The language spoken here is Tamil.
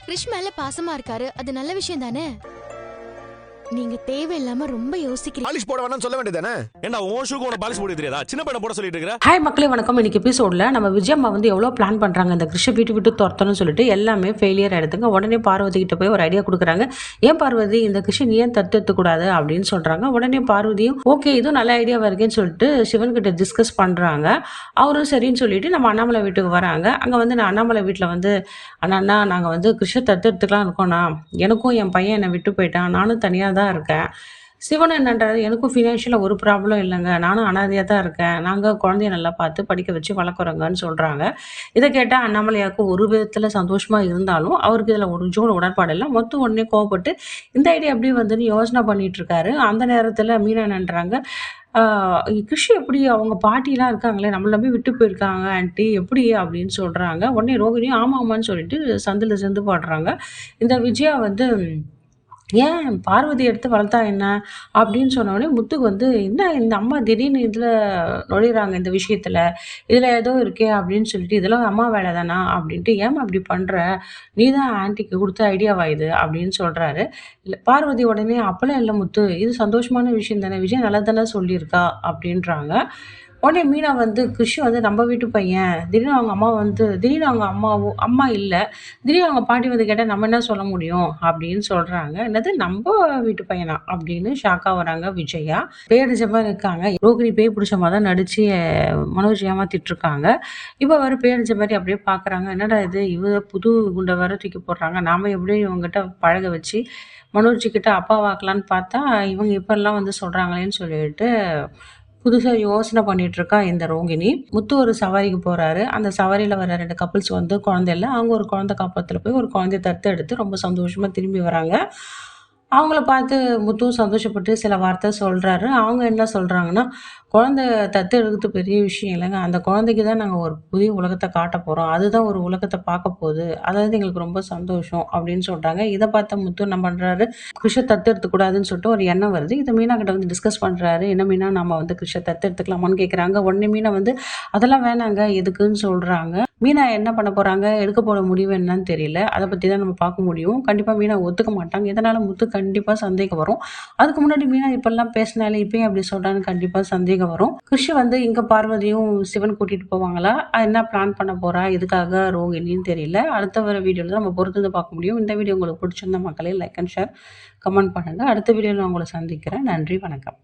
கிருஷ் மேல பாசமா இருக்காரு, அது நல்ல விஷயம் தானே. நீங்க தேவையில்லாம ரொம்ப யோசிக்கிறீங்க. பாலிஷ் போட வேணாம்னு சொல்ல வேண்டியதானே. ஏண்டா உன் ஷூக்கு உன பாலிஷ் போட தெரியாதா? சின்ன பையனை போட சொல்லிட்டு இருக்கற. ஹாய் மக்களே, வணக்கம். இன்னைக்கு எபிசோட்ல நம்ம விஜயம்மா வந்து எவ்வளோ பிளான் பண்றாங்க இந்த கிருஷ்ண வீட்டு விட்டு துரத்தணும்னு சொல்லிட்டு எல்லாமே ஃபெயிலியர் ஆயிடுதுங்க. உடனே பார்வதி கிட்ட போய் ஒரு ஐடியா கொடுக்குறாங்க. ஏன் பார்வதி இந்த கிருஷ்ணன் ஏன் தத்தெடுத்து கூடாது அப்படின்னு சொல்றாங்க. உடனே பார்வதியும் ஓகே இதுவும் நல்ல ஐடியா வருதுன்னு சொல்லிட்டு சிவன் கிட்ட டிஸ்கஸ் பண்றாங்க. அவரும் சரின்னு சொல்லிட்டு நம்ம அண்ணாமலை வீட்டுக்கு வராங்க. அங்க வந்து நான் அண்ணாமலை வீட்டுல வந்து அண்ணா நாங்க வந்து கிருஷ்ண தத்தெடுத்துக்கலாம் இருக்கோம்ண்ணா, எனக்கும் என் பையன் என்னை விட்டு போயிட்டான், நானும் தனியா தான் இருக்கேன். சிவன் என்னன்றாரு, எனக்கும் ஃபினான்ஷியலாக ஒரு ப்ராப்ளம் இல்லைங்க, நானும் அனாதையாக தான் இருக்கேன், நாங்கள் குழந்தைய நல்லா பார்த்து படிக்க வச்சு வளர்க்குறோங்கன்னு சொல்கிறாங்க. இதை கேட்டால் அண்ணாமலையாவுக்கு ஒரு விதத்தில் சந்தோஷமாக இருந்தாலும் அவருக்கு இதில் ஒரு ஜோன் உடன்பாடு இல்லை. மொத்தம் உடனே கோவப்பட்டு இந்த ஐடியா எப்படி வந்துன்னு யோசனை பண்ணிட்டு இருக்காரு. அந்த நேரத்தில் மீனா என்னன்றாங்க, கிருஷி எப்படி அவங்க பாட்டிலாம் இருக்காங்களே நம்மள நம்பி விட்டு போயிருக்காங்க ஆண்டி எப்படி அப்படின்னு சொல்கிறாங்க. உடனே ரோகிணியும் ஆமாம் ஆமான்னு சொல்லிட்டு சந்தில் சேர்ந்து பாடுறாங்க. இந்த விஜயா வந்து ஏன் பார்வதி எடுத்து வளர்த்தா என்ன அப்படின்னு சொன்னோடனே முத்துக்கு வந்து என்ன இந்த அம்மா திடீர்னு இதில் நுழையிறாங்க இந்த விஷயத்தில், இதில் ஏதோ இருக்கே அப்படின்னு சொல்லிட்டு இதெல்லாம் அம்மா வேலை தானா அப்படின்ட்டு, ஏமா இப்படி பண்ணுற, நீ தான் ஆன்ட்டிக்கு கொடுத்த ஐடியாவா இது அப்படின்னு சொல்கிறாரு. இல்லை பார்வதி உடனே அப்பெல்லாம் இல்லை முத்து, இது சந்தோஷமான விஷயம் தானே, விஷயம் நல்லா தானே சொல்லியிருக்கா அப்படின்றாங்க. உடனே மீனா வந்து கிருஷி வந்து நம்ம வீட்டு பையன், திடீர்னு அவங்க அம்மா வந்து திடீர்னு அவங்க அம்மா இல்லை, திடீர்னு அவங்க பாட்டி வந்து கேட்டால் நம்ம என்ன சொல்ல முடியும் அப்படின்னு சொல்கிறாங்க. என்னது நம்ம வீட்டு பையனா அப்படின்னு ஷாக்காக வராங்க விஜயா. பேடிச்ச மாதிரி இருக்காங்க, ரோகிணி பேய் பிடிச்ச மாதிரி தான் நடித்து மனோஜ் ஏமாத்திட்டு இருக்காங்க. இப்போ வர பேடிச்ச மாதிரி அப்படியே பார்க்குறாங்க. என்னடா இது, இவ புது குண்டை வர தூக்கி போடுறாங்க, நாம எப்படி இவங்ககிட்ட பழக வச்சு மனோஜ்கிட்ட அப்பா வாக்கலான்னு பார்த்தா இவங்க இப்பெல்லாம் வந்து சொல்கிறாங்களேன்னு சொல்லிட்டு புதுசாக யோசனை பண்ணிட்டு இருக்கா இந்த ரோகிணி. முத்து ஒரு சவாரிக்கு போறாரு. அந்த சவாரியில் வர 2 கப்பிள்ஸ் வந்து குழந்தை இல்லை, அவங்க ஒரு குழந்தை காப்பத்தில் போய் ஒரு குழந்தைய தத்து எடுத்து ரொம்ப சந்தோஷமா திரும்பி வராங்க. அவங்கள பார்த்து முத்துவும் சந்தோஷப்பட்டு சில வார்த்தை சொல்றாரு. அவங்க என்ன சொல்றாங்கன்னா, குழந்தை தத்து எடுக்கிறது பெரிய விஷயம் இல்லைங்க, அந்த குழந்தைக்கு தான் நாங்கள் ஒரு புதிய உலகத்தை காட்ட போகிறோம், அதுதான் ஒரு உலகத்தை பார்க்க போகுது, அதாவது எங்களுக்கு ரொம்ப சந்தோஷம் அப்படின்னு சொல்கிறாங்க. இதை பார்த்த முத்து என்ன பண்ணுறாரு, கிருஷ தத்து எடுத்துக்கூடாதுன்னு சொல்லிட்டு ஒரு எண்ணம் வருது. இதை மீனா கிட்ட வந்து டிஸ்கஸ் பண்ணுறாரு. என்ன மீனா நம்ம வந்து கிருஷ தத்து எடுத்துக்கலாமான்னு கேட்குறாங்க. உடனே மீனா வந்து அதெல்லாம் வேணாங்க எதுக்குன்னு சொல்கிறாங்க. மீனா என்ன பண்ண போகிறாங்க, எடுக்க போகிற முடிவு என்னன்னு தெரியல, அதை பற்றி தான் நம்ம பார்க்க முடியும். கண்டிப்பாக மீனா ஒத்துக்க மாட்டாங்க. இதனால் முத்து கண்டிப்பாக சந்தேகம் வரும். அதுக்கு முன்னாடி மீனா இப்பெல்லாம் பேசினாலே இப்பயும் அப்படி சொல்கிறான்னு கண்டிப்பாக சந்தேகம் வரும். கிருஷி வந்து இங்கே பார்வதியும் சிவன் கூட்டிகிட்டு போவாங்களா, என்ன பிளான் பண்ண போகிறா, இதுக்காக ரோகிணின்னு தெரியல. அடுத்த வர வீடியோவில் நம்ம பொறுத்து பார்க்க முடியும். இந்த வீடியோ உங்களுக்கு பிடிச்சிருந்த மக்களே லைக் அண்ட் ஷேர் கமெண்ட் பண்ணுங்கள். அடுத்த வீடியோவில் உங்களை சந்திக்கிறேன். நன்றி, வணக்கம்.